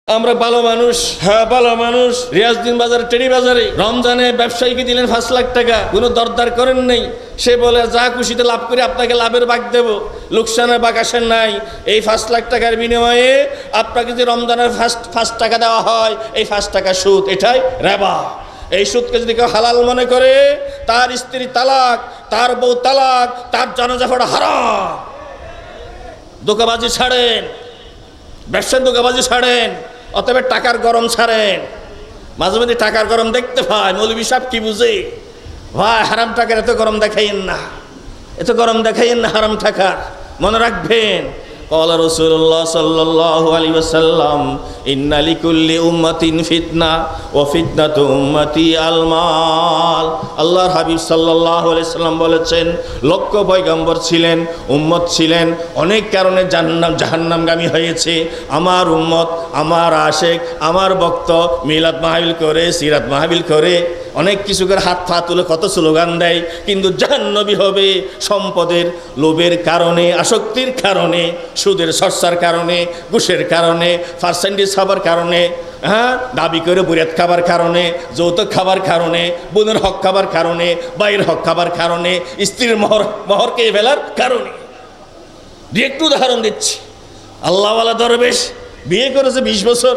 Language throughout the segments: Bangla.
আমরা ভালো মানুষ, হ্যাঁ ভালো মানুষ। রিয়াজউদ্দিন বাজারে টেরি বাজারে রমজানে ব্যবসায়ীকে দিলেন 5 লাখ টাকা, কোনো দরদার করেন নাই। সে বলে যা খুশিতে লাভ করে আপনাকে লাভের ভাগ দেব, লোকসানের ভাগ আসেন নাই। এই 5 লাখ টাকার বিনিময়ে আপনাকে যদি রমজানের ফার্স্ট টাকা দেওয়া হয়, এই 5 টাকা সুদ, এটাই রেবা। এই সুদকে যদি কেউ হালাল মনে করে, তার স্ত্রী তালাক, তার বউ তালাক, তার জানাজা পড়া হারাম। ধোঁকাবাজি ছাড়েন, ব্যবসার ধোঁকাবাজি ছাড়েন, অতএব টাকার গরম ছাড়েন। মাঝে মাঝে টাকার গরম দেখতে পাই, মৌলভী সাহেব কি বুঝে? ভাই হারাম টাকার এত গরম দেখাইন না, এত গরম দেখাইন না হারাম টাকার। মনে রাখবেন, قال رسول الله صلى الله عليه وسلم إن لكل أمة فتنة وفتنة أمتي المال। আল্লাহর হাবিব সাল্লাল্লাহু আলাইহি সাল্লাম বলেছেন, লক্ষ পয়গম্বর ছিলেন, উম্মত ছিলেন, অনেক কারণে জাহান্নামগামী হয়েছে। আমার উম্মত, আমার আশেক, আমার ভক্ত মিলাদ মাহফিল করে, সিরাত মাহফিল করে, অনেক কিছু করে হাত পা তুলে কত স্লোগান দেয়, কিন্তু জাহান্নামী হবে সম্পদের লোভের কারণে, আসক্তির কারণে, সুদের চর্চার কারণে, ঘুষের কারণে, পার্সেন্টেজ খাবার কারণে, হ্যাঁ দাবি করে বুরিয়াত খাবার কারণে, যৌতুক খাবার কারণে, বোনের হক খাবার কারণে, ভাইয়ের হক খাবার কারণে, স্ত্রীর মহরকে ফেলার কারণে। একটু উদাহরণ দিচ্ছি। আল্লাহওয়ালা দরবেশ বিয়ে করেছে 20 বছর,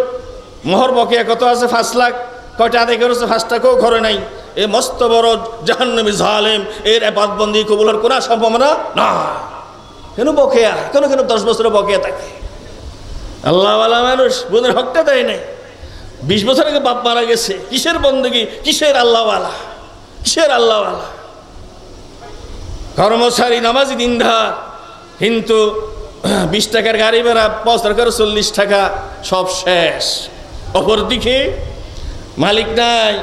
মোহর বকেয়া কত আছে? 5 লাখ। কয়টা আদায় করেছে? 5 টাকাও ঘরে নাই। এ মস্ত বড় জাহান্নামী জালেম, এর ইবাদতবন্দি কবুলের কোনো সম্ভাবনা না। কেন বকেয়া? কেন 10 বছরের বকেয়া থাকে? আল্লাহওয়ালা মানুষ বোনের হকটা দেয় নাই। 20 বছর আগে বাপ মারা গেছে, কিসের বন্দেগী, কিসের আল্লাহওয়ালা, কিসের আল্লাহওয়ালা? কর্মচারী, নামাজি, দিনদার, কিন্তু 20 টাকার গাড়ি ভাড়া 5 করে 40 টাকা, সব শেষ। অপরদিকে মালিক নাই,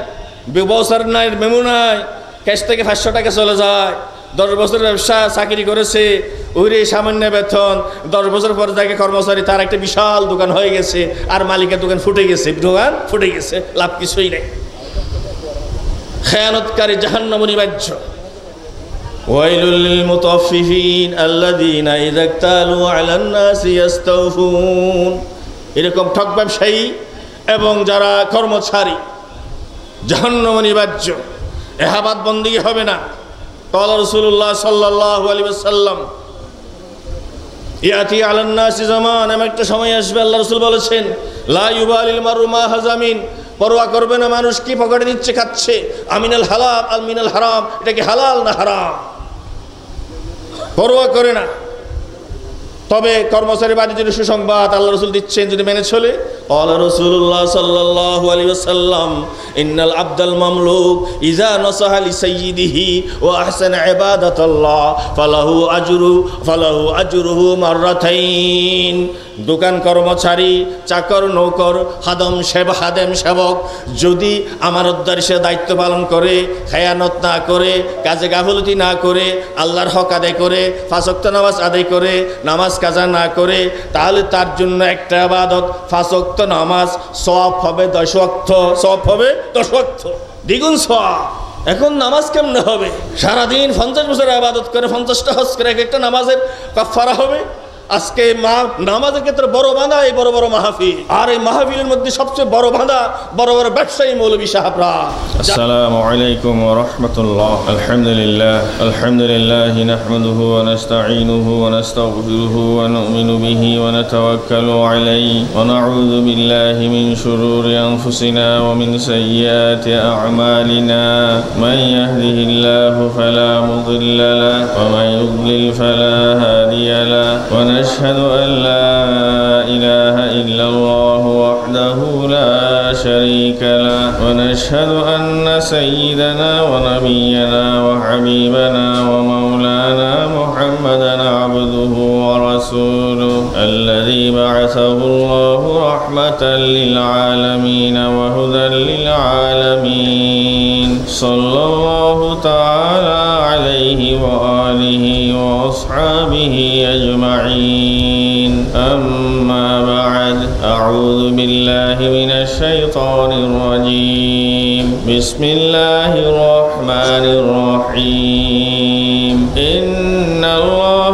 ব্যবসার নাই, মেমু নাই, ক্যাশ থেকে 500 টাকা চলে যায়। 10 বছর ব্যবসা চাকরি করেছে, ওইরে সামান্য বেতন। 10 বছর পরে তাকে কর্মচারী, তার একটা বিশাল দোকান হয়ে গেছে, আর মালিকের দোকান ফুটে গেছে, দোকান ফুটে গেছে, লাভ কিছুই নেই। খেয়ানতকারী জাহান্নাম অনিবার্য। ওয়াইলুল লিল মুতাফফিফিন আল্লাযীনা ইযা ইকতালু আলান নাসি ইস্তাওফুন। এরকম ঠক ব্যবসায়ী এবং যারা কর্মচারী জাহান্নাম অনিবার্য। এহাবাদ বন্দিগি হবে না। قال রাসূলুল্লাহ সাল্লাল্লাহু আলাইহি ওয়াসাল্লাম, ইয়াতি আলান নাসি জামান, এমন একটা সময় আসবে, আল্লাহ রাসূল বলেছেন, লা ইউবালিল মারু মা হাজামিন, পরোয়া করবে না মানুষ কি পকেটে দিচ্ছে, খাচ্ছে, আমিনাল হালাল আল মিনাল হারাম, এটা কি হালাল না হারাম, পরোয়া করে না। তবে কর্মচারী বাণিজ্যের সুসংবাদ আল্লাহ রাসূল দিচ্ছেন, যদি মেনে চলে। قال রাসূলুল্লাহ সাল্লাল্লাহু আলাইহি ওয়াসাল্লাম, ইন্নাল আবদাল মামলুক ইযা নাসাহা লিসাইয়্যিদিহি ওয়া আহসানা ইবাদাতাল্লাহ ফালাহু আজরুহু মাররাতাইন। দোকান কর্মচারী, চাকর, নৌকর, হাদেম সেবক যদি আমানতদার হিসেবে দায়িত্ব পালন করে, খেয়ানত না করে, কাজে গাফলতি না করে, আল্লাহর হক আদায় করে, 5 ওয়াক্ত নামাজ আদায় করে, নামাজ কাজা না করে, তাহলে তার জন্য একটা ইবাদত 5 ওয়াক্ত নামাজ সওয়াব হবে 10 ওয়াক্ত, সওয়াব হবে 10 ওয়াক্ত, দ্বিগুণ সওয়াব। এখন নামাজ কেমনে হবে? সারাদিন 50 বছর ইবাদত করে, 50টা হজ করে, একটা নামাজের কাফারা হবে। আজকে নামাজের ক্ষেত্রে বড় বাঁধা এই বড় বড় মাহফিল, আর এই মাহফিলের মধ্যে সবচেয়ে বড় বাঁধা বড় বড় ব্যবসায়ী মৌলভী সাহেবরা। আসসালামু আলাইকুম ওয়া রাহমাতুল্লাহ। আলহামদুলিল্লাহ নাহমাদুহু ওয়া নাস্তাঈনুহু ওয়া নাস্তাগফিরুহু ওয়া নু'মিনু বিহি ওয়া নাতাওয়াক্কালু আলাইহি ওয়া নাউযু বিল্লাহি মিন শুরুরি আনফুসিনা ওয়া মিন সাইয়্যাতি আ'মালিনা। মান ইয়াহদিহিল্লাহু ফালা মুদিল্লা লাহু ওয়া মান ইউদ্লিল ফালা হাদিয়া লাহু। ونشهد أن لا إله إلا الله وحده لا شريك له ونشهد أن سيدنا ونبينا وحبيبنا ومولانا محمدا عبده ورسوله الذي بعثه الله رحمة للعالمين وهدى للعالمين صلى الله تعالى عليه وآله وأصحابه أجمعين. أما بعد، أعوذ بالله من الشيطان الرجيم. بسم الله الرحمن الرحيم. إن الله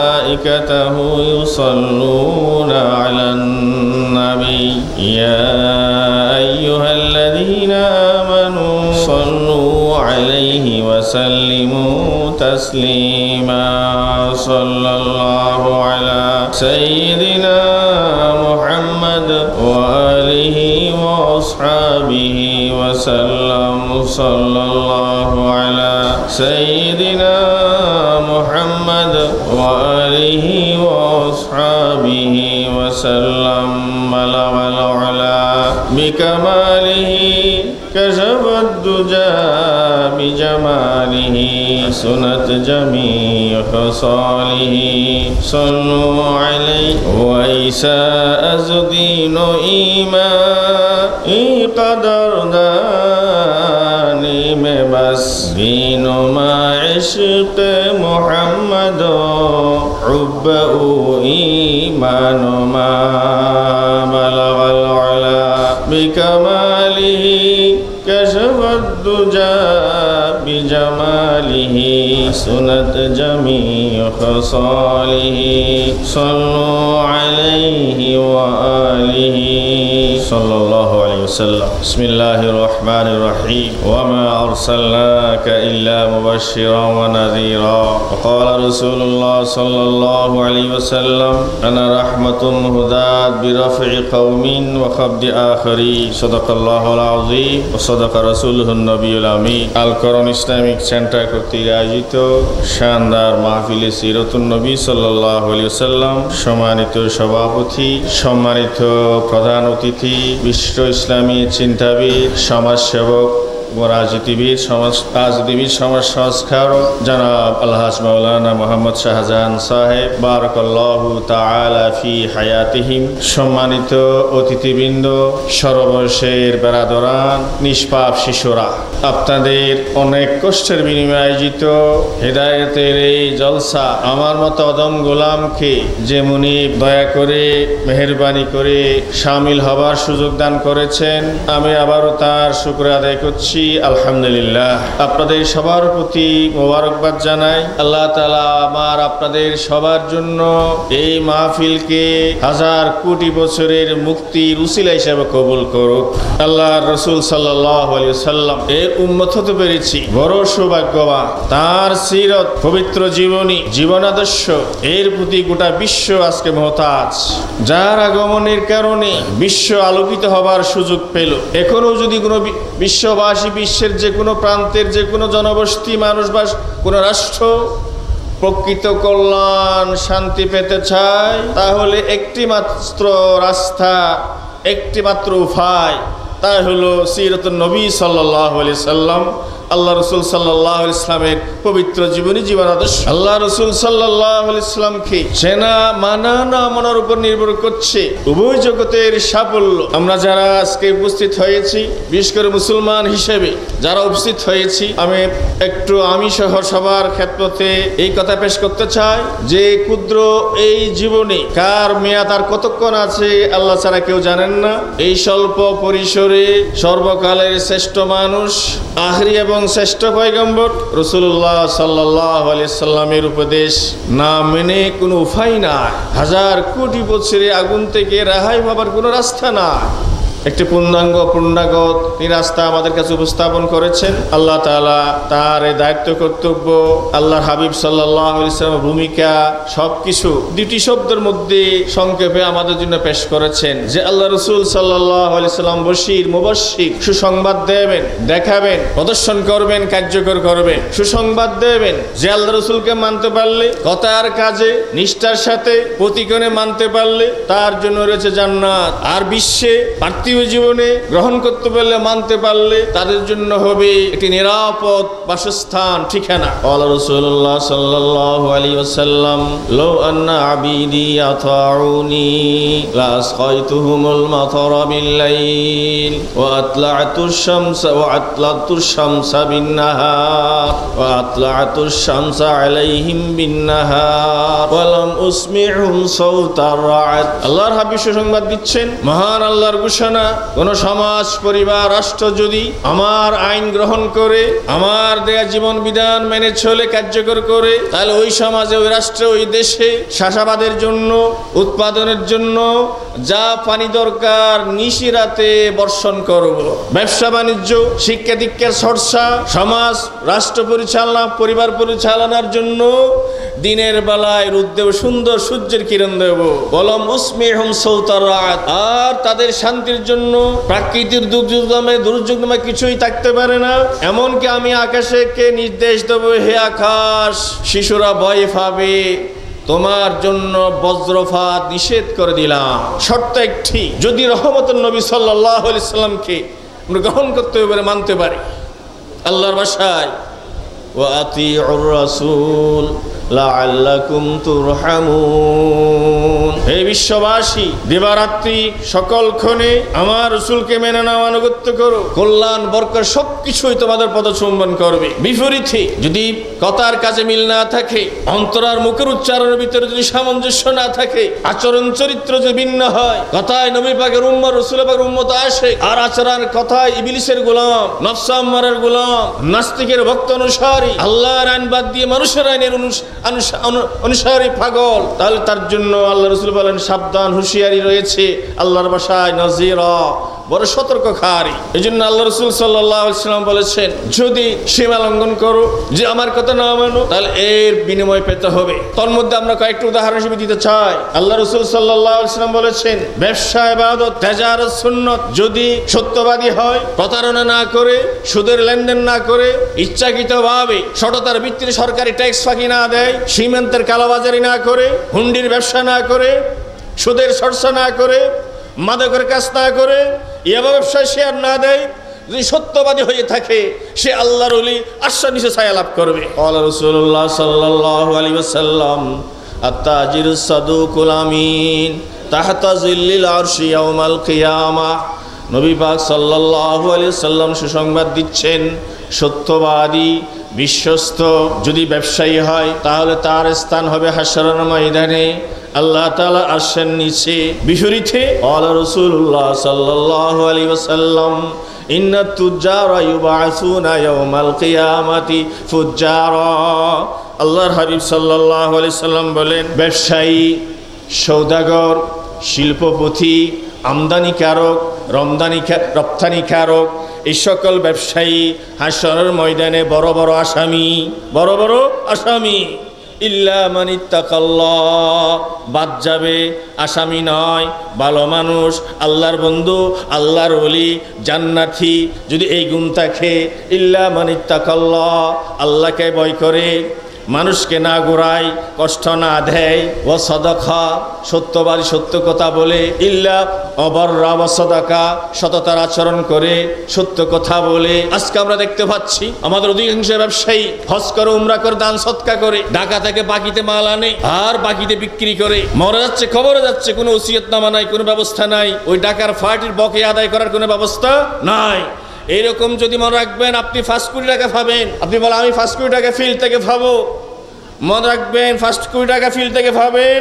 وملائكته يصلون على النبي عليه يا أيها الذين آمنوا صلوا عليه وسلموا تسليما صلى الله على سيدنا محمد وآله وأصحابه وسلم صلى الله على سيدنا محمد وآله وأصحابه وسلم بلغ العلا بكماله كشف الدجى بجماله سنت جميع خصاله صلوا عليه وإساء دين إيمان قدر داني میں بس دین ما عشق محمد حب ایمان ما بلغ العلا بکماله كشف الدجى بجماله سنت جميع خصاله صلوا عليه وآله صلى الله عليه وسلم بسم الله الرحمن الرحيم وما أرسلناك إلا مبشرا ونذيرا وقال رسول الله صلى الله عليه وسلم أنا رحمة مهداة برفع قوم وخفض آخرين صدق الله العظيم وصدق رسوله النبي الأمين القرآن ইসলামিক সেন্টার কর্তৃক আয়োজিত শানদার মাহফিলে সিরাতুন নবী সাল্লাল্লাহু আলাইহি ওয়াসাল্লাম, সম্মানিত সভাপতি, সম্মানিত প্রধান অতিথি, বিশ্ব ইসলামী চিন্তাবিদ, সমাজসেবক, রাজনীতিবিদ, সমাজ সংস্কারক জনাব আলহাজ মাওলানা মোহাম্মদ শাহজাহান সাহেব বারাকাল্লাহু তাআলা ফি হায়াতিহিম, সম্মানিত অতিথিবৃন্দ, সর্ববয়সের বেরাদরান, নিষ্পাপ শিশুরা, আপনাদের অনেক কষ্টের বিনিময়ে আয়োজিত হেদায়েতের এই জলসা আমার মতো অদম গোলামকে যে মুনিব দয়া করে মেহেরবানি করে শামিল হবার সুযোগ দান করেছেন, আমি আবারও তার শুকর আদায় করছি। আলহামদুলিল্লাহ। আপনাদের সবার প্রতি মোবারকবাদ জানাই। আল্লাহ তাআলা আমার আপনাদের সবার জন্য এই মাহফিলকে হাজার কোটি বছরের মুক্তির উসিলা হিসেবে কবুল করুক। আল্লাহর রাসূল সাল্লাল্লাহু আলাইহি ওয়াসাল্লাম এর উম্মত হতে পেরেছি, বড় সৌভাগ্যবান। তার সিরত, পবিত্র জীবনী, জীবনাদর্শ এর প্রতি গোটা বিশ্ব আজকে মুহতাজ, যার আগমনের কারণে বিশ্ব আলোকিত হবার সুযোগ পেল। এখনো যদি কোনো বিশ্ববাসী, বিশ্বের যে কোনো প্রান্তের যে কোনো জনবসতি, মানুষ বা কোনো রাষ্ট্র প্রকৃত কল্যাণ, শান্তি পেতে চায়, তাহলে একটি মাত্র রাস্তা, একটি মাত্র উপায়, তা হলো সিরাতুন নবী সাল্লাল্লাহু আলাইহি সাল্লাম, আল্লাহ রসুল সাল্লাল্লাহু আলাইহি সাল্লামের পবিত্র জীবনী, জীবনাদর্শ। আল্লাহ রসুল সাল্লাল্লাহু আলাইহি সাল্লামকে চেনা, মানা, না মানার উপর নির্ভর করছে উভয় জগতের সাফল্য। আমরা যারা আজকে উপস্থিত হয়েছি, বিশেষ করে মুসলমান হিসেবে যারা উপস্থিত হয়েছি, আমি সহ সবার ক্ষেত্রে এই কথা পেশ করতে চাই যে ক্ষুদ্র এই জীবনে কার মেয়াদ আর কতক্ষণ আছে আল্লাহ ছাড়া কেউ জানেন না। এই স্বল্প পরিসরে সর্বকালের শ্রেষ্ঠ মানুষ, আখরি এবং শ্রেষ্ঠ পয়গম্বর রাসূলুল্লাহ সাল্লাল্লাহু আলাইহি সাল্লামের উপদেশ না মেনে কোনো উপায় নাই। হাজার কোটি বছরে আগুন থেকে রেহাই পাবার কোনো রাস্তা নাই। একটি পূর্ণাঙ্গ রাস্তা আমাদের কাছে উপস্থাপন করেছেন আল্লাহ তাআলা। তার এই দায়িত্ব, কর্তব্য, আল্লাহর হাবিব সাল্লাল্লাহু আলাইহি ওয়াসাল্লামের ভূমিকা, সবকিছু দুটি শব্দের মধ্যে সংক্ষেপে আমাদের জন্য পেশ করেছেন যে আল্লাহ রাসূল সাল্লাল্লাহু আলাইহি ওয়াসাল্লাম বশীর, মুবাশশির, সুসংবাদ দেবেন, দেখাবেন, প্রদর্শন করবেন, কার্যকর করবেন, সুসংবাদ দেবেন যে আল্লাহ রাসূলকে মানতে পারলে, কথা আর কাজে নিষ্ঠার সাথে প্রতিক্ষণে মানতে পারলে তার জন্য রয়েছে জান্নাত। আর বিশ্বে পার্থিব জীবনে গ্রহণ করতে পারলে, মানতে পারলে তাদের জন্য হবে একটি নিরাপদ বাসস্থান, ঠিকানা। আল্লাহ রাসূলুল্লাহ সাল্লাল্লাহু আলাইহি ওয়াসাল্লাম লাউ আন্না আবিদি আতাউনি লা আসকাইতুহুমুল মাতারা বিল-লাইল ওয়া আতলা'তুশ শামসা বিন-নাহার ওয়া আতলা'তুশ শামসা আলাইহিম বিন-নাহার ওয়া লাম উসমি'হুম সাওতার রা'দ। আল্লাহর হাবিব সংবাদ দিচ্ছেন, মহান আল্লাহর ঘোষণা, কোন সমাজ, পরিবার, রাষ্ট্র যদি আমার আইন গ্রহণ করে, আমার দেয়া জীবন বিধান মেনে চলে, কার্যকর করে, তাহলে ওই সমাজে, ওই রাষ্ট্রে, ওই দেশে চাষাবাদের জন্য, উৎপাদনের জন্য যা পানি দরকার নিশিরাতে বর্ষণ করব। ব্যবসা বাণিজ্য, শিক্ষা দীক্ষার চর্চা, সমাজ রাষ্ট্র পরিচালনা, পরিবার পরিচালনার জন্য দিনের বেলায় রোদ দেব, সুন্দর সূর্যের কিরণ দেব। বলম উসমিহুম সৌতার রাত। আর তাদের শান্তির জন্য প্রাকৃতিক দুর্যোগ নামে কিছুই থাকতে পারে না। এমনকি আমি আকাশকে নির্দেশ দেব, হে আকাশ, শিশুরা ভয় পাবে, তোমার জন্য বজ্রপাত নিষেধ করে দিলাম। শর্ত একটি, যদি রহমতুল নবী সাল্লাল্লাহু আলাইহি সাল্লামকে আমরা গ্রহণ করতে পারে, মানতে পারি। আল্লাহর ভাষায় ওয়া আতিউর রাসূল লাআল্লাকুম তুরহামুন। হে বিশ্ববাসী, দিবারাত্রি সকল ক্ষণে আমার রাসূলকে মেনে নাও, আনুগত্য করো, কল্যাণ বরকত সবকিছুই তোমাদের পদচুম্বন করবে। বিপরীতে যদি কথার কাজে মিল না থাকে, অন্তর আর মুখের উচ্চারণের ভিতরে যদি সামঞ্জস্য না থাকে, আচরণ চরিত্র যদি ভিন্ন হয়, কথায় নবী পাকের উম্মত, রাসূল পাকের উম্মত আসে, আর আচরণ কথায় ইবলিসের গোলাম, নফস আম্মারার গোলাম, নাস্তিকের ভক্ত অনুসারী, আল্লাহর আইন বাদ দিয়ে মানুষের আইনের অনুসারী পাগল, তাহলে তার জন্য আল্লাহ রাসূল বলেন সাবধান, হুঁশিয়ারি রয়েছে। আল্লাহর ভাষায় নজিরা, বড় সতর্ককারী। এই জন্য আল্লাহ রাসূল সাল্লাল্লাহু আলাইহি ওয়াসাল্লাম বলেছেন, যদি সীমা লঙ্ঘন করো, যে আমার কথা না মানো, তাহলে এর বিনিময় পেতে হবে। তোর মধ্যে আমরা কয়েকটা উদাহরণ হিসেবে দিতে চাই। আল্লাহ রাসূল সাল্লাল্লাহু আলাইহি ওয়াসাল্লাম বলেছেন, ব্যবসা ইবাদত, তেজারত সুন্নত। যদি সত্যবাদী হয়, প্রতারণা না করে, সুদের লেনদেন না করে, ইচ্ছাকৃতভাবে সততার ভিত্তিতে সরকারি ট্যাক্স ফাঁকি না দেয়, সীমান্তের কালোবাজারি না করে, হুন্ডির ব্যবসা না করে, সুদের চর্চা না করে, মাদকের কাজ না করে, ইয়াবা ব্যবসায় শেয়ার না দেয়, যদি সত্যবাদী হয়ে থাকে, সে আল্লাহর ওলি, আশ্রয় নিচে ছায়া লাভ করবে। ক্বালা রাসূলুল্লাহ সাল্লাল্লাহু আলাইহি ওয়াসাল্লাম, আত-তাজিরুস সাদুকুল আমিন তাহতা জিল্লিল আরশি ইয়াউমাল কিয়ামাহ। নবী পাক সাল্লাল্লাহু আলাইহি ওয়াসাল্লাম সুসংবাদ দিচ্ছেন, সত্যবাদী, বিশ্বস্ত যদি ব্যবসায়ী হয়, তাহলে তার স্থান হবে হাশরের ময়দানে, আল্লাহ তাআলা আরশের নিচে। বিপরীতে ক্বালা রাসূলুল্লাহ সাল্লাল্লাহু আলাইহি ওয়াসাল্লাম, ইন্নাত তুজ্জারা ইউবাসুনা ইয়াউমাল কিয়ামাতি ফুজ্জারা। আল্লাহর হাবিব সাল্লাল্লাহু আলাইহি সাল্লাম বলেন, ব্যবসায়ী, সওদাগর, শিল্পপতি, আমদানিকারক, রপ্তানিকারক, এই সকল ব্যবসায়ী হাশরের ময়দানে বড় বড় আসামি। ইল্লা মান ইত্তাকাল্লাহ, বাদ যাবে, আসামি নয়, ভালো মানুষ, আল্লাহর বন্ধু, আল্লাহর ওলি, জান্নাতি, যদি এই গুণ থাকে। ইল্লা মান ইত্তাকাল্লাহ, আল্লাহকে ভয় করে, মানুষকে না গোড়ায়, কষ্ট না দেয়, ও সাদাকা, সত্যবাদী, সত্য কথা বলে, ইল্লা অবররা ওয়া সাদাকা, সততার আচরণ করে, সত্য কথা বলে। আজকে আমরা দেখতে পাচ্ছি আমাদের অধিকাংশ ব্যবসায়ী হজ করে, উমরা করে, দান সদকা করে, ঢাকা থেকে বাকিতে মাল আনে আর বাকিতে বিক্রি করে, মরে যাচ্ছে, খবরে যাচ্ছে, কোনো ওসিয়তনামা নাই, কোনো ব্যবস্থা নাই, ওই ঢাকার ফাটির বকেয়া আদায় করার কোনো ব্যবস্থা নাই। এইরকম যদি মনে রাখবেন, আপনি 5 কোটি টাকা পাবেন, আপনি বলেন আমি 5 কোটি টাকা ফিল্ড থেকে পাবো, মনে রাখবেন 5 কোটি টাকা ফিল্ড থেকে পাবেন,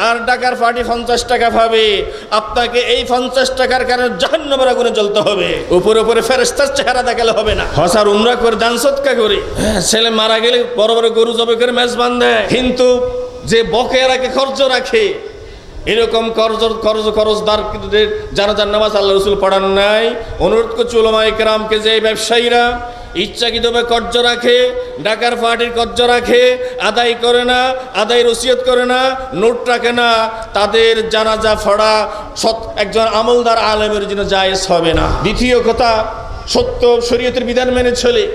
আর ঢাকার পার্টি 50 টাকা পাবে। আপনাকে এই 50 টাকার কারণে জাহান্নামের আগুনে জ্বলতে হবে। উপরে ফেরেশতার চেহারা দেখালে হবে না। হজ আর উমরা করে, দান সদকা করে, ছেলে মারা গেলে বড় বড় গরু জবাই করে মেজবান দেয়, কিন্তু যে বকেয়া রাখে, খরচ রাখে, এরকম করজদারদের জানাজার নামাজ আল্লাহ রাসূল পড়ান নাই। অনুরোধ করছি উলামায়ে কেরামকে, যে ব্যবসায়ীরা ইচ্ছাকৃতভাবে কর্জ রাখে, ঢাকার পার্টির কর্জ রাখে, আদায় করে না, আদায়ের ওসিয়ত করে না, নোট রাখে না, তাদের জানাজা পড়া একজন আমলদার আলেমের জন্য জায়েজ হবে না। দ্বিতীয় কথা, সত্য শরীয়তের বিধান মেনে চলে।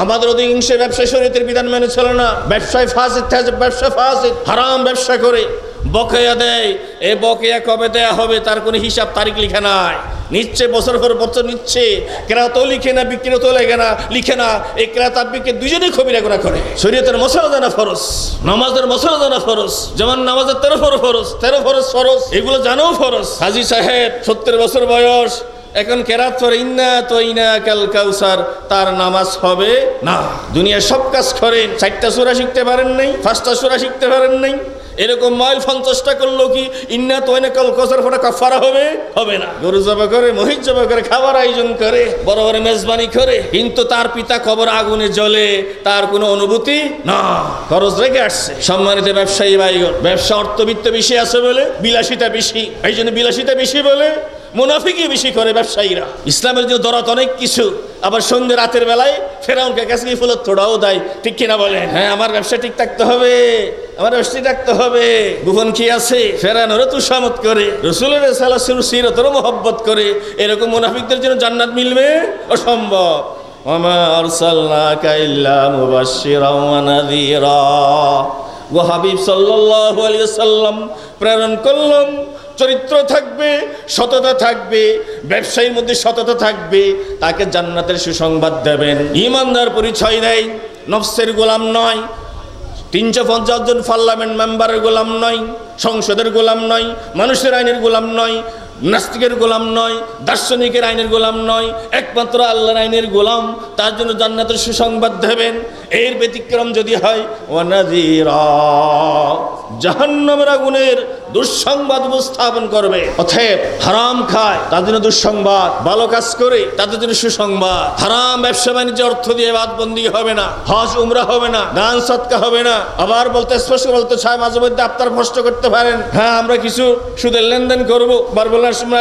আমাদের অধিকাংশ ব্যবসায় শরীয়তের বিধান মেনে চলে না, ব্যবসায় ফাসিদ, হারাম ব্যবসা করে, বকেয়া দেয়। এই বকেয়া কবে দেয়া হবে তার কোনো হিসাব তারিখ লিখে নাই, নিচ্ছে বছর পর বছর নিচ্ছে। ক্রেতাও লিখে না, বিক্রেতাও লিখে না। এই ক্রেতা বিক্রেতা দুজনেই খবিরা গুনাহ করে। শরীয়তের মশলা জানা ফরজ, নামাজের মশলা জানা ফরজ, যেমন নামাজের 13 ফরজ, এগুলো জানাও ফরজ। হাজী সাহেব 70 বছর বয়স, এখন কেরাত পরে ইন্না তইনা কাল কাউসার, তার নামাজ হবে না। দুনিয়ার সব কাজ করেন, 4টা সূরা শিখতে পারেন নাই, 5টা সূরা শিখতে পারেন নাই, এরকম মাইল 50টা করলো কি ইন্না তোয়না কল কসার ফোটা কাফারা হবে হবে না। গরু জবা করে, মহিষ জবা করে, খাবার আয়োজন করে, বড় বড় মেজবানি করে, কিন্তু তার পিতা কবর আগুনে জ্বলে, তার কোনো অনুভূতি না, খরচ রেখে আসছে। সম্মানিত ব্যবসায়ী ভাইগণ, ব্যবসা অর্থবিত্ত বেশি আছে বলে বিলাসিতা বেশি, এই জন্য বিলাসিতা বেশি বলে মুনাফিকি বেশি করে ব্যবসায়ীরা। ইসলামের জন্য দরদ অনেক কিছু, আবার সন্ধ্যে রাতের বেলায় ফেরাউনকে কাছে গিয়ে ফুলের তোড়াও দেয়, ঠিক কিনা বলেন? হ্যাঁ, আমার ব্যবসা ঠিক থাকতে হবে, আমার ব্যবসা ঠিক থাকতে হবে। গোপন কি আছে? ফেরানোরও তুষামত করে, রসুলের সালাসুল সিরতেরও মহব্বত করে। এরকম মুনাফিকদের জন্য জান্নাত মিলবে অসম্ভব। ওমা আরসালনাকা ইল্লা মুবাশশিরাও ওয়া নাযীরা, ওয়া হাবিব সাল্লাল্লাহু আলাইহি ওয়াসাল্লাম প্রেরণ করলাম। চরিত্র থাকবে, সততা থাকবে, ব্যবসায়ীর মধ্যে সততা থাকবে, তাকে জান্নাতের সুসংবাদ দেবেন। ঈমানদার পরিচয় দেয়, নফসের গোলাম নয়, 350 জন পার্লামেন্ট মেম্বারের গোলাম নয়, সংসদের গোলাম নয়, মানুষের আইনের গোলাম নয়, নাস্তিকের গোলাম নয়, দার্শনিকের আইনের গোলাম নয়, একমাত্র আল্লাহর আইনের গোলাম। তার জন্য জান্নাতের সুসংবাদ দেবেন। এর ব্যতিক্রম যদি হয়, ওয়ানাযীরা, জাহান্নামের আগুনের দুঃসংবাদ উপস্থাপন করবে। অতএব হারাম খায় তাদের জন্য দুঃসংবাদ, ভালো কাজ করে তাদের জন্য সুসংবাদ। হারাম ব্যবসা বাণিজ্য অর্থ দিয়ে বাদবন্দি হবে না, হজ উমরা হবে না, দান সদকা হবে না। আবার বলতে স্পষ্ট বলতে চায়, মাঝে মধ্যে আপনার প্রশ্ন করতে পারেন, হ্যাঁ আমরা কিছু সুদের লেনদেন করবো, বারবার আমরা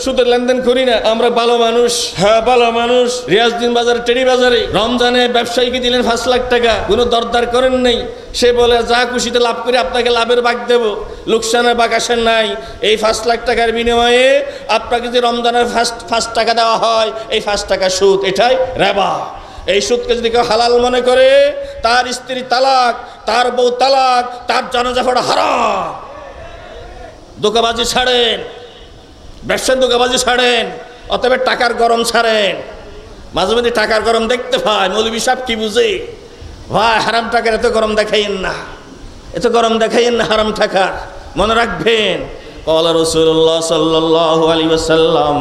সুদের লেনদেন করি না, আমরা ভালো মানুষ। হ্যাঁ ভালো মানুষ। রিয়াজউদ্দিন বাজারে, টেরি বাজারে রমজানে ব্যবসায়ীকে দিলেন 5 লাখ টাকা, কোনো দরদার করেন নাই। সে বলে যা খুশিতে লাভ করে আপনাকে লাভের ভাগ দেব, লোকসানের ভাগ আসেন নাই। এই 5 লাখ টাকার বিনিময়ে আপনাকে যে রমজানের ফার্স্ট টাকা দেওয়া হয়, এই 5 টাকা সুদ, এটাই রেবা। এই সুদকে যদি কেউ হালাল মনে করে, তার স্ত্রী তালাক, তার বউ তালাক, তার জানাজা পড়া হারাম। ধোঁকাবাজি ছাড়েন, ব্যবসার ধোঁকাবাজি ছাড়েন, অতএব টাকার গরম ছাড়েন। মাঝে মাঝে টাকার গরম দেখতে পায়, মৌলভী সাহেব কি বুঝে? ভাই হারাম টাকার এত গরম দেখাইয়েন না, এত গরম দেখাইয়েন না হারাম টাকার। মনে রাখবেন, قال رسول الله صلى الله عليه وسلم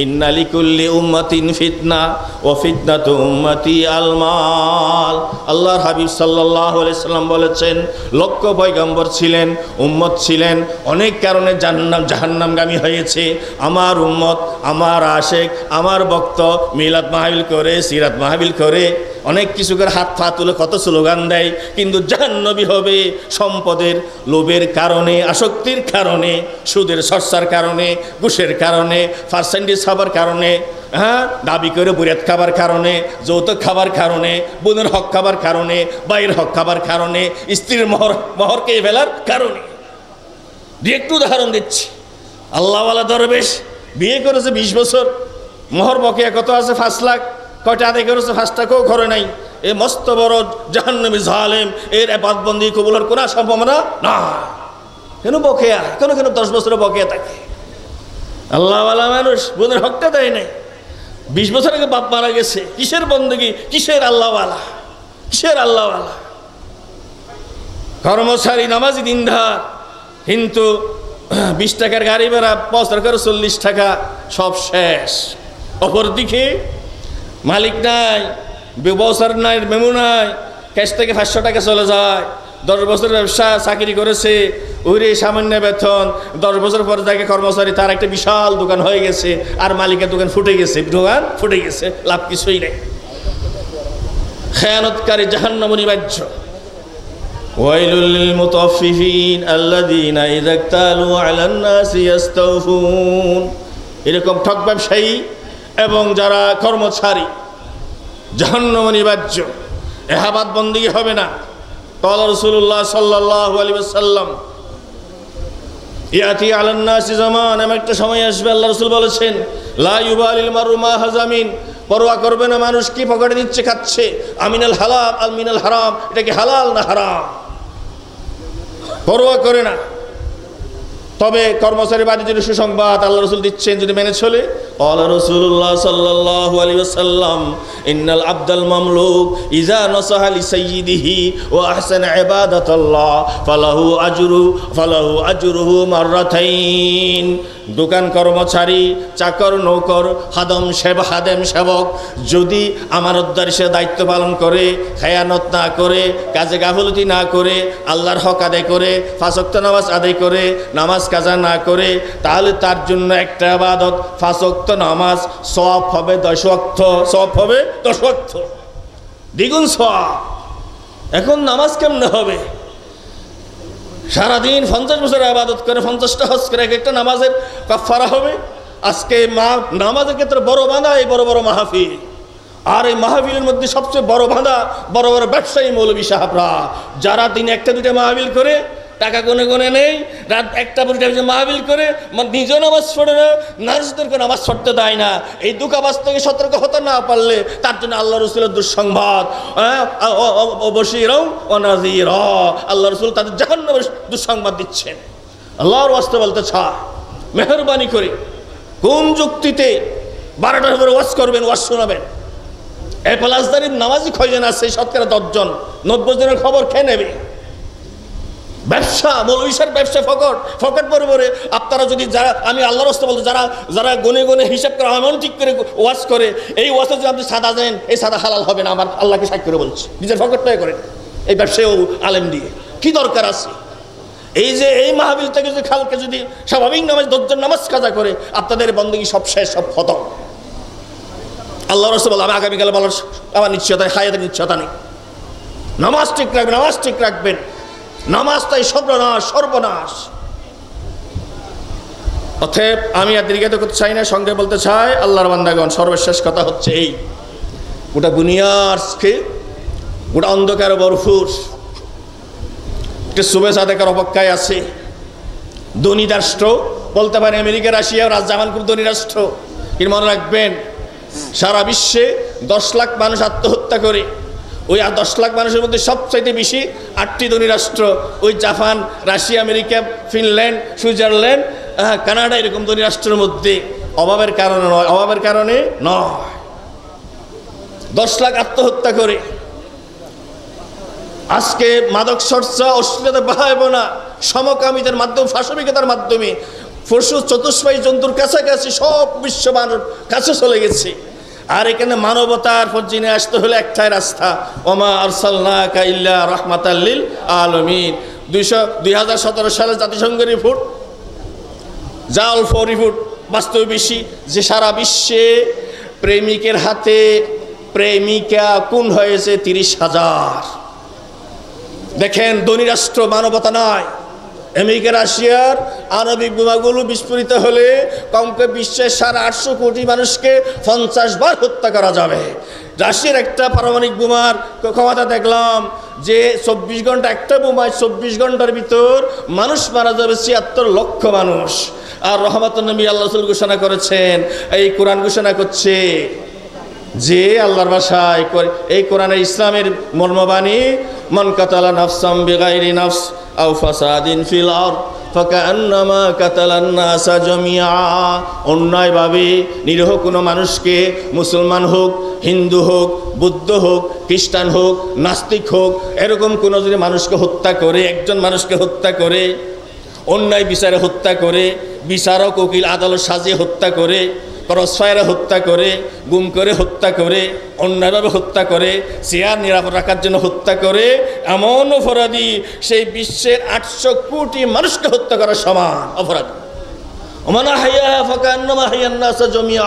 إن لكل أمة فتنة وفتنة أمتي المال। আল্লাহর হাবিব সাল্লাল্লাহু আলাইহি সাল্লাম বলেছেন, লক্ষ পয়গম্বর ছিলেন, উম্মত ছিলেন, অনেক কারণে জাহান্নামগামী হয়েছে। আমার উম্মত, আমার আশেক, আমার ভক্ত মিলাদ মাহফিল করে, সিরাত মাহফিল করে, অনেক কিছু করে, হাত পা তুলে কত স্লোগান দেয়, কিন্তু জাহান্নামী হবে সম্পদের লোভের কারণে, আসক্তির কারণে, সুদের চর্চার কারণে, ঘুষের কারণে, পার্সেন্টেজ খাবার কারণে, হ্যাঁ দাবি করে বুরিয়াত খাবার কারণে, যৌতুক খাবার কারণে, বোনের হক খাবার কারণে, ভাইয়ের হক খাবার কারণে, স্ত্রীর মহরকে ফেলার কারণে। একটু উদাহরণ দিচ্ছি, আল্লাহওয়ালা দরবেশ বিয়ে করেছে 20 বছর, মোহর বকেয়া কত আছে? 5 লাখ। কয়টা আদায় করেছে? 5 টাকাও ঘরে নাই। এ মস্ত বড় জাহান্নামী জালেম, এর ইবাদতবন্দি কবুলের কোনো সম্ভাবনা না। কেন বকেয়া? কেন 10 বছরের বকেয়া থাকে? আল্লাহওয়ালা মানুষ বোনের হকটা দেয় নাই। 20 বছর আগে বাপ মারা গেছে, কিসের বন্দেগী, কিসের আল্লাহওয়ালা, কিসের আল্লাহওয়ালা? কর্মচারী, নামাজি, দিনদার, কিন্তু 20 টাকার গাড়ি ভাড়া 5 করে 40 টাকা, সব শেষ। অপরদিকে মালিক নাই, ব্যবসার নাই, মেমু নাই, ক্যাশ থেকে 500 টাকা চলে যায়। 10 বছর ব্যবসা চাকরি করেছে, ওইরে সামান্য বেতন, 10 বছর পরে তাকে কর্মচারী, তার একটা বিশাল দোকান হয়ে গেছে, আর মালিকের দোকান ফুটে গেছে, দোকান ফুটে গেছে, লাভ কিছুই নেই। খেয়ানতকারী জাহান্নাম অনিবার্য। ওয়াইলুল লিল মুতাফফিফিন আল্লাযীনা ইযা ইকতালু আলান নাসি ইস্তাওফুন। এরকম ঠক ব্যবসায়ী এবং যারা কর্মচারী জাহান্নাম অনিবার্য। এহাবাদ বন্দিগি হবে না। قال رسول الله صلى الله عليه وسلم ইয়াতি আলান নাসি জামান, এমন একটা সময় আসবে, আল্লাহ রাসূল বলেছেন, লা ইউবালিল মারু মা হাজামিন, পরোয়া করবে না মানুষ কি পকেটে দিচ্ছে, খাচ্ছে, আমিনাল হালাল আল মিনাল হারাম, এটা কি হালাল না হারাম, পরোয়া করে না। তবে কর্মচারী বাদীদের সুসংবাদ আল্লাহ রাসূল দিচ্ছেন, যদি মেনে চলে। قال رسول الله صلى الله عليه وسلم إن العبد المملوك إذا نصح لسيده وأحسن عبادة الله فله أجره مرتين। দোকান কর্মচারী, চাকর নৌকর, হাদেম সেবক যদি আমানতদার হিসেবে দায়িত্ব পালন করে, খেয়ানত না করে, কাজে গাফলতি না করে, আল্লাহর হক আদায় করে, 5 ওয়াক্ত নামাজ আদায় করে, নামাজ কাজা না করে, তাহলে তার জন্য একটা ইবাদত 5 ওয়াক্ত নামাজ সওয়াব হবে 10 ওয়াক্ত, সওয়াব হবে 10 ওয়াক্ত, দ্বিগুণ সওয়াব। এখন নামাজ কেমনে হবে? সারাদিন 50 বছর ইবাদত করে, 50টা হজ করে, এক একটা নামাজের কাফারা হবে। আজকে নামাজের ক্ষেত্রে বড় বাঁধা এই বড় বড় মাহফিল, আর এই মাহফিলের মধ্যে সবচেয়ে বড় বাঁধা বড় বড় ব্যবসায়ী মৌলবী সাহেবরা, যারা দিনে একটা দুটা মাহফিল করে, টাকা গুনে গুনে নেই, রাত 1টা 2টা মাহফিল করে, নিজেও নামাজ পড়ে না, নার্সদেরকে নামাজ পড়তে দেয় না। এই দুঃখাবাস থেকে সতর্ক হতে না পারলে তার জন্য আল্লাহ রসুলের দুঃসংবাদ, বশীরা ওয়া নাযীরা, আল্লাহ রসুল তাদের জাহান্নামের দুঃসংবাদ দিচ্ছেন। আল্লাহর ওয়াস্তে বলতে চায়, মেহরবানি করে কোন যুক্তিতে 12টার পরে ওয়াজ করবেন, ওয়াজ শোনাবেন? এই প্লাসদারির নামাজি কয়জন আছে? শতকরা 10 জন। 90 জনের খবর খেয়ে নেবে। ব্যবসা, মৌলবীর ব্যবসা ফকট পরে আপনারা যদি, যারা, আমি আল্লাহর রাস্তা বলতে, যারা গনে গনে হিসাব করে এমন ঠিক করে ওয়াজ করে, এই ওয়াজে যদি আপনি সাদা দেন, এই সাদা হালাল হবে না, আমার আল্লাহকে সাক্ষী করে বলছি, নিজের ফকটটাই করেন এই ব্যবসায় আলেম দিয়ে। কি দরকার আছে? এই যে এই মাহফিল থেকে যদি খালকে যদি স্বাভাবিক নামাজ 10 জন নামাজ কাজা করে, আপনাদের বন্দেগী সব শেষ, সব খতম। আল্লাহর রাস্তা বলে, আমি আগামীকাল বলার আমার নিশ্চয়তা, হায়াতের নিশ্চয়তা নেই। নামাজ ঠিক রাখবেন, নামাজ ঠিক রাখবেন। নামাজটাই সর্বনাশ। অতএব আমি আর দীর্ঘায়িত করতে চাই না, সঙ্গে বলতে চাই, আল্লাহর বান্দাগণ, সর্বশেষ কথা হচ্ছে এই, গোটা দুনিয়ারকে, গোটা অন্ধকার ভরপুর একটা শুভে সাদেকার অপেক্ষায় আছে। ধনী রাষ্ট্র বলতে পারে আমেরিকা, রাশিয়া, জাপান খুব ধনী রাষ্ট্র, কিন্তু মনে রাখবেন সারা বিশ্বে 10 লাখ মানুষ আত্মহত্যা করে। ওই 10 লাখ মানুষের মধ্যে সবচাইতে বেশি 8টি ধনী রাষ্ট্র, ওই Japan, Russia, America, Finland, Switzerland, Canada, এরকম ধনী রাষ্ট্রের মধ্যে। অভাবের কারণে নয়, 10 লাখ আত্মহত্যা করে। আজকে মাদক চর্চা, অশ্লীলতা বাড়াইব না, সমকামীদের মাধ্যমে, ফাঁসবিকতার মাধ্যমে পশু চতুষ্পায়ী জন্তুর কাছাকাছি সব বিশ্ব মানব কাছে চলে গেছে। আর এখানে মানবতার পর্যায়ে আসতে হলে একটাই রাস্তা, ওমা আরসালনাকা ইল্লা রাহমাতাল লিল আলামিন। 2017 সালে জাতিসংঘের রিপোর্ট, যা অল্প রিপোর্ট, বাস্তবে বেশি, যে সারা বিশ্বে প্রেমিকের হাতে প্রেমিকা খুন হয়েছে 30,000। দেখেন, ধনী রাষ্ট্র, মানবতা নয়। আমেরিকা, রাশিয়ার আণবিক বোমাগুলো বিস্ফোরিত হলে কমকে বিশ্বের 850 কোটি মানুষকে 50 বার হত্যা করা যাবে। রাশিয়ার একটা পারমাণবিক বোমার ক্ষমতা দেখলাম যে 24 ঘন্টা, একটা বোমায় 24 ঘন্টার ভিতর মানুষ মারা যাবে 76 লক্ষ মানুষ। আর রহমাতুন নবী আল্লাহ রাসূল ঘোষণা করেছেন, এই কোরআন ঘোষণা করছে যে আল্লাহর ভাষায়, এই কোরআনের ইসলামের মর্মবাণী, মান কাতালা নাফসাম বিগাইরি নাফস আও ফাসাদিন ফিল আরদ ফাকান্নামা কাতালান নাসা জামিআ। অন্যায়ভাবে নিরীহ কোনো মানুষকে, মুসলমান হোক, হিন্দু হোক, বৌদ্ধ হোক, খ্রিস্টান হোক, নাস্তিক হোক, এরকম কোনো যদি মানুষকে হত্যা করে, একজন মানুষকে হত্যা করে, অন্যায় বিচারে হত্যা করে, বিচারক, উকিল, আদালত সাজিয়ে হত্যা করে, ক্রসফায়ারে হত্যা করে, গুম করে হত্যা করে, অন্যায়ভাবে হত্যা করে, চেয়ার নিরাপদ রাখার জন্য হত্যা করে, এমন অপরাধী সেই বিশ্বের 800 কোটি মানুষকে হত্যা করার সমান অপরাধী। ওমানা হাইয়া ফাকান্নামা হাইয়ান নাসা জামিআ।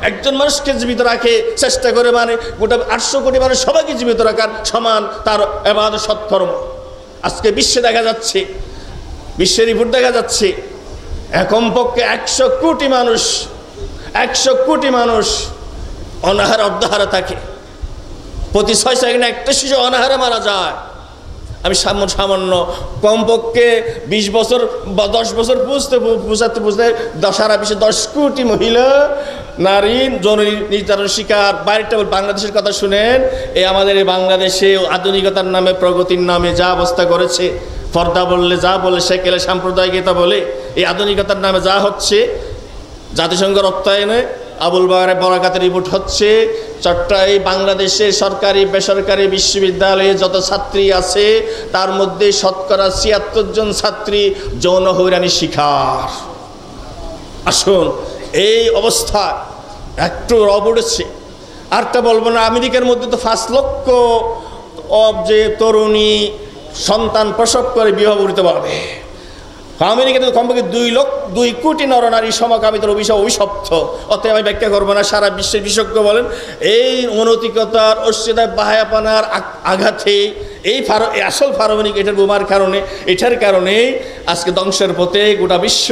একজন মানুষকে জীবিত রাখে চেষ্টা করে, মানে গোটা 800 কোটি মানুষ সবাইকে জীবিত রাখার সমান তার ইবাদত সৎকর্ম। আজকে বিশ্বে দেখা যাচ্ছে, বিশ্বের রিপোর্ট দেখা যাচ্ছে, কমপক্ষে 100 কোটি মানুষ অনাহারে, অর্ধাহারে থাকে। প্রতি 6 সেকেন্ডে একটা শিশু অনাহারে মারা যায়। আমি সামান্য কমপক্ষে 20 বছর বা 10 বছর বুঝতে সারা বিশ্বে 10 কোটি মহিলা, নারী যৌন নির্যাতন শিকার। বাইরেটা বাংলাদেশের কথা শুনেন, এই আমাদের এই বাংলাদেশে আধুনিকতার নামে, প্রগতির নামে যা অবস্থা করেছে, পর্দা বললে যা বলে, সেকেলে সাম্প্রদায়িকতা বলে, এই আধুনিকতার নামে যা হচ্ছে, জাতিসংঘের অর্থায়নে আবুল বরাকাতের রিপোর্ট হচ্ছে, এই বাংলাদেশে সরকারি বেসরকারি বিশ্ববিদ্যালয়ে যত ছাত্রী আছে তার মধ্যে শতকরা 76 জন ছাত্রী যৌন হয়রানির শিকার। আসুন, এই অবস্থা একটু রব উঠেছে। আরটা বলবো না, আমেরিকার মধ্যে তো 5 লক্ষ যে তরুণী সন্তান প্রসব করে বিবাহ করতে পারবে। আমেরিকাতে কমপক্ষে 2 কোটি নরনারী সমকামিতার অভিশপ্ত। অতএব আমি ব্যাখ্যা করবো না। সারা বিশ্বের বিশেষজ্ঞ বলেন এই অনৈতিকতার অশ্লীলতার বাহায়াপনার আঘাতে এই আসল পারমাণবিক এটার বোমার কারণে এটার কারণেই আজকে ধ্বংসের পথে গোটা বিশ্ব।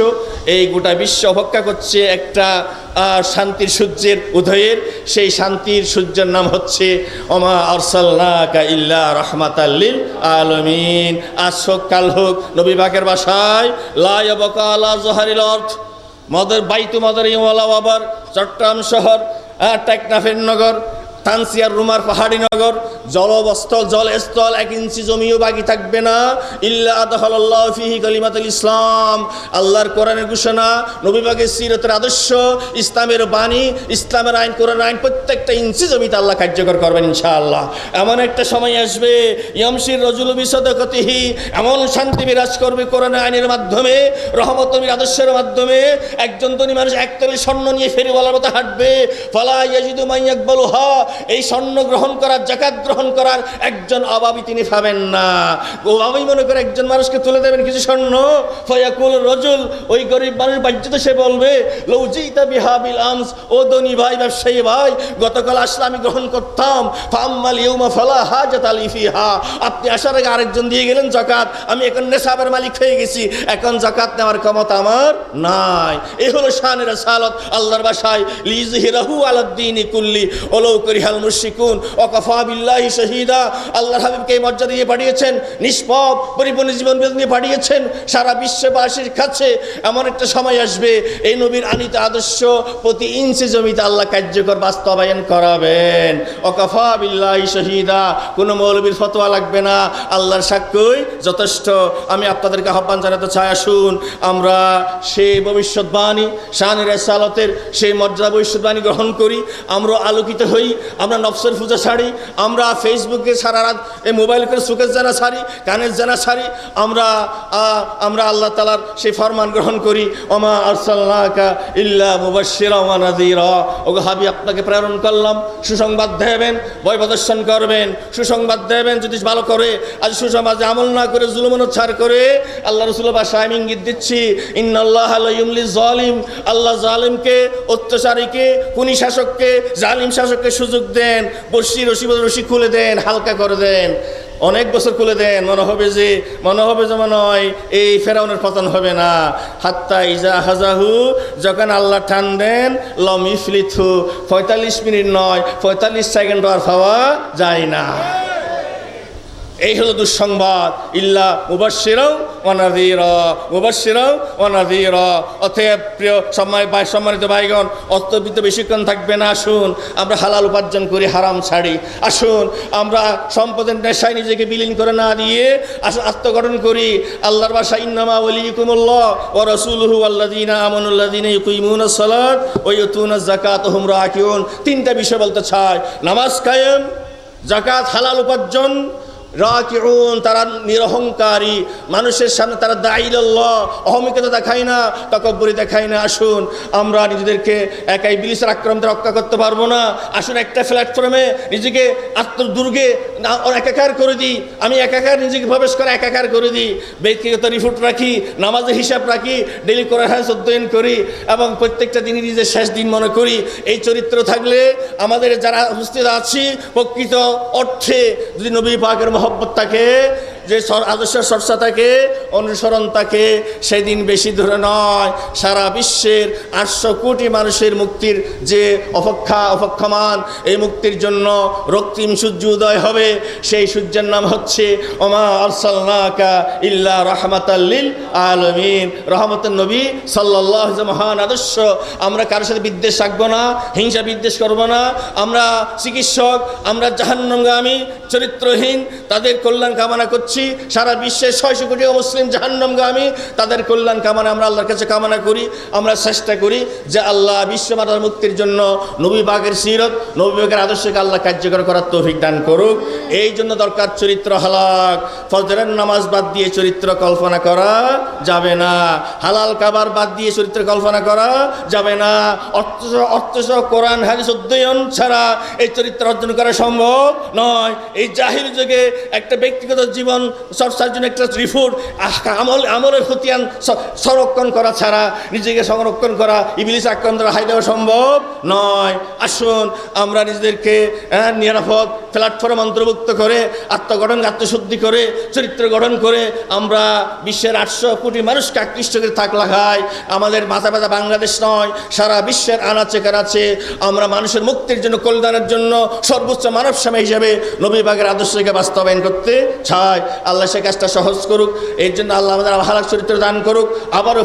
এই গোটা বিশ্ব অপেক্ষা করছে একটা শান্তির সূর্যের উদয়ের। সেই শান্তির সূর্যের নাম হচ্ছে ওমা আরসালনাকা ইল্লা রাহমাতাল লিল আলামিন। আজ হোক কাল হোক, নবী পাকের ভাষায় লা ইয়াবকা আলা জহারিল আরদ, মদের বাইতু মদের ইওয়ালা বাবার চট্টগ্রাম শহর, টেকনাফের নগর, তানসিয়ার রুমার পাহাড়ি নগর, জলস্থল 1 ইঞ্চি জমিও বাকি থাকবে না। ইল্লা আদখালাল্লাহু ফিহি কালিমাতুল ইসলাম, আল্লাহর কোরআনের ঘোষণা, নবী পাকের সিরাতের আদর্শ, ইসলামের বাণী, ইসলামের আইন, কোরআনের আইন প্রত্যেকটা ইঞ্চি জমিতে আল্লাহ কার্যকর করবেন ইনশাআল্লাহ। এমন একটা সময় আসবে ইয়ামশির রাজুলু বিসাদাকাতিহি, এমন শান্তি বিরাজ করবে কোরআনের আইনের মাধ্যমে, রহমত নবীর আদর্শের মাধ্যমে। একজন ধনী মানুষ একতলে স্বর্ণ নিয়ে ফেরিওয়ালার মতো হাঁটবে, ফালা ইয়াজিদু মান ইয়াকবালুহা, এই স্বর্ণ গ্রহণ করার, যাকাত গ্রহণ করার একজন অভাবী তিনি পাবেন না। অভাবী মনে করে একজন মানুষকে তুলে দেবেন কিছু স্বর্ণ, ফায়াকুল রাজুল, ওই গরিব মানুষ বাহ্যতে সে বলবে লাউ জিতা বিহা বিল আমস, ও ধনী ভাই, ব্যবসায়ী ভাই, গতকাল আসলে আমি গ্রহণ করতাম, ফাম্মাল ইয়াউমা ফালা হাজাত আলী ফিহা, আপনি আসার আগে আরেকজন দিয়ে গেলেন যাকাত, আমি এখন নেশাবের মালিক হয়ে গেছি, এখন যাকাত নেওয়ার ক্ষমতা আমার নাই। এই হলো শানের রিসালাত আল্লাহর ভাষায়, লিযহিরাহু আলাদ-দীনি কুল্লি ওয়ালাউ কারিহাল মুশরিকুন ওয়া কাফা বিল্লাহি শাহীদা। আল্লাহর হাবিবকে এই মর্যাদা দিয়ে পাঠিয়েছেন, নিষ্পাপ পরিপূর্ণ জীবন দিয়ে পাঠিয়েছেন সারা বিশ্ববাসীর কাছে। এমন একটা সময় আসবে এই নবীর আনিত আদর্শ প্রতি ইঞ্চি জমিতে আল্লাহ কার্যকর বাস্তবায়ন করাবেন। ওয়া কাফা বিল্লাহি শাহীদা, কোনো মৌলবীর ফতোয়া লাগবে না, আল্লাহর সাক্ষ্যই যথেষ্ট। আমি আপনাদেরকে আহ্বান জানাতে চাই, আসুন আমরা সেই ভবিষ্যৎবাণী, শানের রিসালাতের সেই মর্যাদা ভবিষ্যৎবাণী গ্রহণ করি। আমরা আলোকিত হই, আমরা নফসের পূজা ছাড়ি, আমরা ফেসবুকে সারা রাত এই মোবাইল করে চোখের জানা ছাড়ি, কানের জানা ছাড়ি, আমরা আল্লাহ তাআলার সেই ফরমান গ্রহণ করি, ওমা আরসালনাকা ইল্লা মুবাশশিরা ওয়া নাযীরা। ওগো হাবিব, আপনাকে প্রেরণ করলাম, সুসংবাদ দেবেন, ভয় প্রদর্শন করবেন, সুসংবাদ দেবেন। যদি ভালো করে আজ সুসমাজে আমল না করে জুলুম ছাড় করে, আল্লাহ রাসূলের ভাষায় আমি ইঙ্গিত দিচ্ছি, ইন্নাল্লাহা লা ইউমলি যালিম, আল্লাহ জালিমকে, অত্যাচারীকে, খুনি শাসককে, জালিম শাসককে সুযোগ দেন, রশি খুলে দেন, হালকা করে দেন, অনেক বছর খুলে দেন। মনে হবে যে মনে হয় এই ফেরাউনের পতন হবে না। হাত্তা ইজা হাজাহু, যখন আল্লাহ টান দেন, লম ইফলিথু, 45 মিনিট নয় 45 সেকেন্ড আর পাওয়া যায় না। এই হলো দুঃসংবাদ, ইল্লা মুবাশশিরাও ওয়া নাযীরা, মুবাশশিরাও ওয়া নাযীরা। অতএব প্রিয় সম্মানিত ভাইগণ, অস্তবিত বেশিক্ষণ থাকবে না। আসুন আমরা হালাল উপার্জন করি, হারাম ছাড়ি। আসুন আমরা সম্পদের নেশায় নিজেকে বিলীন করে না দিয়ে আত্মগঠন করি। আল্লাহর ভাষা, ইন্নামা ওয়ালিয়ুকুমুল্লাহ ওয়া রাসূলুহু ওয়াল্লাযীনা আমানুল্লাযীনা ইউকিমুনাস সালাত ওয়া ইউতুনাজ যাকাত ওয়া হুম রাকিউন। 3টা বিষয় বলতে চাই, নামাজ কায়েম, যাকাত, হালাল উপার্জন, রাকিউন, তারা নিরহংকারী, মানুষের সামনে তারা দাঈলাল্লাহ, অহমিকতা দেখায় না, তাকাব্বুরি দেখায় না। আসুন আমরা নিজেদেরকে একাই ইবলিসের আক্রমণ থেকে রক্ষা করতে পারবো না। আসুন একটা প্ল্যাটফর্মে নিজেকে আত্মদুর্গে একাকার করে দিই, আমি একাকার নিজেকে প্রবেশ করে একাকার করে দিই, ব্যক্তিগত রিপোর্ট রাখি, নামাজের হিসাব রাখি, ডেলি কোরআন হাদিস অধ্যয়ন করি এবং প্রত্যেকটা দিনই নিজের শেষ দিন মনে করি। এই চরিত্র থাকলে আমাদের যারা উপস্থিত আছি, প্রকৃত অর্থে যদি নবী পাকের মহব্বত থাকে, যে আদর্শের চর্চা থাকে, অনুসরণ থাকে, সেদিন বেশি দূরে নয়, সারা বিশ্বের 800 কোটি মানুষের মুক্তির যে অপেক্ষমান, এই মুক্তির জন্য রক্তিম সূর্য উদয় হবে। সেই সূর্যের নাম হচ্ছে ওমা আরসালনাকা ইল্লা রাহমাতাল লিল আলামিন, রহমতের নবী সাল্লাল্লাহু আলাইহি ওয়াসাল্লাম। মহান আদর্শ। আমরা কারোর সাথে বিদ্বেষ রাখবো না, হিংসা বিদ্বেষ করবো না। আমরা চিকিৎসক, আমরা জাহান্নামগামী, চরিত্রহীন, তাদের কল্যাণ কামনা করছি করছি সারা বিশ্বের 600 কোটি মুসলিম জাহান্নামগামী, তাদের কল্যাণ কামনা আমরা আল্লাহর কাছে কামনা করি। আমরা চেষ্টা করি যে আল্লাহ বিশ্ব মানব মুক্তির জন্য নবী পাকের সিরত, নবী পাকের আদর্শকে আল্লাহ কার্যকর করার তৌফিক দান করুক। এই জন্য দরকার চরিত্র হালাক। ফজরের নামাজ বাদ দিয়ে চরিত্র কল্পনা করা যাবে না, হালাল খাবার বাদ দিয়ে চরিত্র কল্পনা করা যাবে না। অর্থসহ কোরআন হাদিস অধ্যয়ন ছাড়া এই চরিত্র অর্জন করা সম্ভব নয়। এই জাহির যুগে একটা ব্যক্তিগত জীবন চর্চার জন্য একটা রিফুট আমলের খতিয়ান সংরক্ষণ করা ছাড়া নিজেকে সংরক্ষণ করা, ইবলিস আক্রমণ দ্বারা হাই দেওয়া সম্ভব নয়। আসুন আমরা নিজেদেরকে নিরাপদ প্ল্যাটফর্ম অন্তর্ভুক্ত করে আত্মগঠন, আত্মশুদ্ধি করে, চরিত্র গঠন করে আমরা বিশ্বের 800 কোটি মানুষকে আকৃষ্ট করে থাক লাগাই। আমাদের মাথা ব্যথা বাংলাদেশ নয়, সারা বিশ্বের আনাচে কানাচে আমরা মানুষের মুক্তির জন্য, কল্যাণের জন্য সর্বোচ্চ মানব সেবা হিসেবে নবী পাকের আদর্শকে বাস্তবায়ন করতে চাই। আল্লাহ সে কাজটা সহজ করুক। এর জন্য আল্লাহ আমাদের হালাক চরিত্র দান করুক। আবারও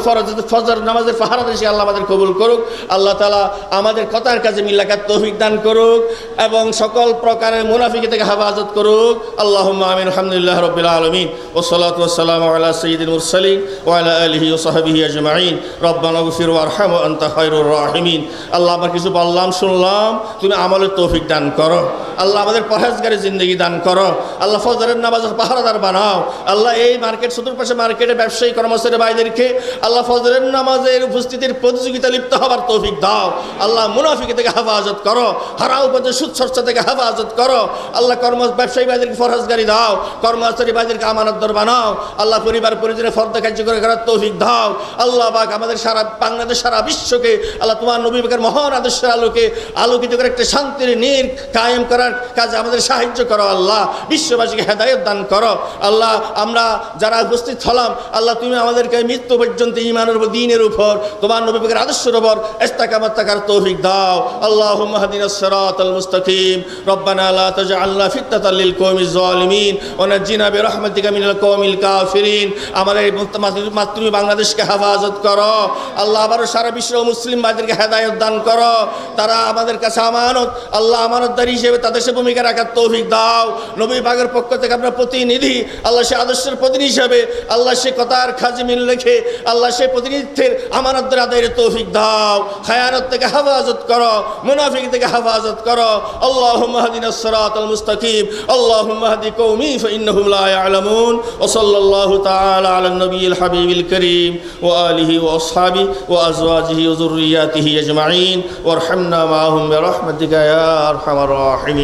ফজর নামাজের পাহারা দেশে আল্লাহ আমাদের কবুল করুক। আল্লাহ তাআলা আমাদের কথার কাজে মিল্লাকাত তৌফিক দান করুক এবং সকল প্রকারের মুনাফিকি থেকে হেফাজত করুক। আল্লাহুম্মা আমিন। আলহামদুলিল্লাহ রাব্বিল আলামিন ওয়া সালাতু ওয়া সালামু আলা সাইয়্যিদিল মুরসালিন ওয়া আলা আলিহি ওয়া সাহবিহি আজমাইন। রব্বানা গফির ওয়ারহাম ওয়া আনতা খায়রুর রাহিমিন। আল্লাহ আমরা কিছু বললাম, শুনলাম, তুমি আমলের তৌফিক দান করো। আল্লাহ আমাদের পরহেজগারি জিন্দগি দান করো। আল্লাহ ফজরের নামাজের পাহারাদার বানাও। আল্লাহ এই মার্কেট চতুর্পাশে মার্কেটে ব্যবসায়ী কর্মচারী ভাইদেরকে আল্লাহ ফজরের নামাজের উপস্থিতির প্রতিযোগিতা লিপ্ত হবার তৌফিক দাও। আল্লাহ মুনাফিকি থেকে হেফাজত করো, হারাম উপজে সুদ চর্চা থেকে হেফাজত করো। আল্লাহ ব্যবসায়ী ভাইদেরকে ফরজগারি দাও, কর্মচারী ভাইদেরকে আমানতদার বানাও। আল্লাহ পরিবার পরিজনের ফরজ কার্যকর করার তৌফিক দাও। আল্লাহ পাক আমাদের সারা বাংলাদেশ, সারা বিশ্বকে আল্লাহ তোমার নবী পাকের মহান আদর্শের আলোকে আলোকিত করে একটা শান্তির নীড় কায়েম করার কাজে আমাদের সাহায্য করো। আল্লাহ বিশ্ববাসীকে হেদায়েত দান করো। আল্লাহ আমরা যারা উপস্থিত হলাম, আল্লাহ তুমি আমাদেরকে মৃত্যু পর্যন্ত ঈমানের উপর, দ্বীনের উপর, তোমার নবী পাকের আদর্শের উপর ইস্তেকামত থাকার তৌফিক দাও। আল্লাহুম্মা হাদিনাস সিরাতাল মুস্তাকিম। রব্বানা লা তাজআলনা ফিতনাতাল লিল কওমিজ জালিমিন ওয়া নাজ্জিনা বিরহমাতিকা মিনাল কওমিল কাফিরিন। আমাদের এই মাতৃভূমি বাংলাদেশকে হেফাজত করো। আল্লাহ আবারও সারা বিশ্ব মুসলিম ভাইদেরকে হেদায়েত দান করো। তারা আমাদের কাছে আমানত, আল্লাহ আমানতদার হিসেবে তাদের সে ভূমিকা রাখার তৌফিক দাও। নবী পাকের পক্ষ থেকে আমরা প্রতিনিধি, আল্লাহ সে আদর্শের প্রতিনিধি হিসেবে আল্লাহ সে কথার খাজে মিল রেখে আল্লাহ সে প্রতিনিধিত্বের আমানতদার আদায়ের তৌফিক দাও। খায়ানত থেকে হেফাজত করো, মুনাফিক থেকে হেফাজত করো। আল্লাহুম্মা হাদিনাস সিরাতাল মুস্তাকিম। আল্লাহুম্মা হাদি কওমি ফাইন্নাহুম লা ইয়ালামুন। ওয়া সাল্লাল্লাহু তাআলা আলান নবিয়িল হাবিবিল কারীম ওয়া আলিহি ওয়া আসহাবিহি ওয়া আজওয়াজিহি ওয়া যুররিয়াতিহি আজমাইন ওয়ারহামনা মাআহুম বিরহমাতিকা ইয়া আরহামার রাহিমিন।